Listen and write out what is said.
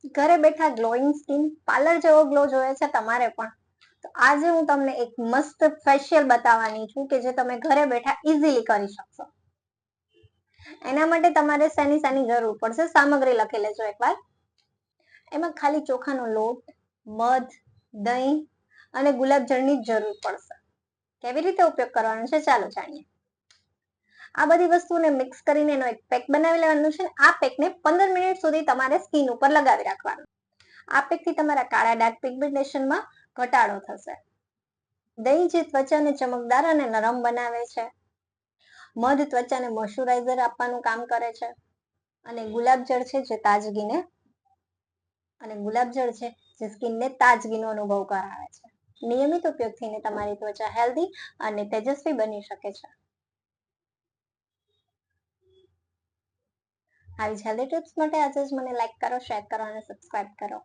ઘરે બેઠા glowing skin, parlour જેવો ગ્લો જોઈએ છે તમારે પણ, તો આજે હું તમને એક મસ્ત ફેશિયલ બતાવવાની છું કે જે તમે ઘરે બેઠા ઇઝીલી કરી શકશો. એના માટે તમારે શેની જરૂર પડશે સામગ્રી લખી લેજો એકવાર. એમાં ખાલી ચોખાનો લોટ, મધ, દહીં અને ગુલાબજળની જ જરૂર પડશે. કેવી રીતે ઉપયોગ કરવાનો છે ચાલો જાણીએ. આ બધી વસ્તુને મિક્સ કરીને એનો એક પેક બનાવી લેવાનું છે. આ પેકને 15 મિનિટ સુધી તમારે સ્કિન ઉપર લગાવી રાખવાનું. આ પેકથી તમારા કાળા ડાર્ક પિગમેન્ટેશનમાં ઘટાડો થશે. દહીં જે ત્વચાને ચમકદાર અને નરમ બનાવે છે. મધ ત્વચાને મોઇશ્ચરાઇઝર આપવાનું કામ કરે છે. અને ગુલાબજળ છે જે સ્કિનને તાજગીનો અનુભવ કરાવે છે. નિયમિત ઉપયોગથી તમારી ત્વચા હેલ્ધી અને તેજસ્વી બની શકે છે. આવી જ હેલ્ધી ટિપ્સ માટે આજે જ મને લાઈક કરો, શેર કરો અને સબસ્ક્રાઇબ કરો.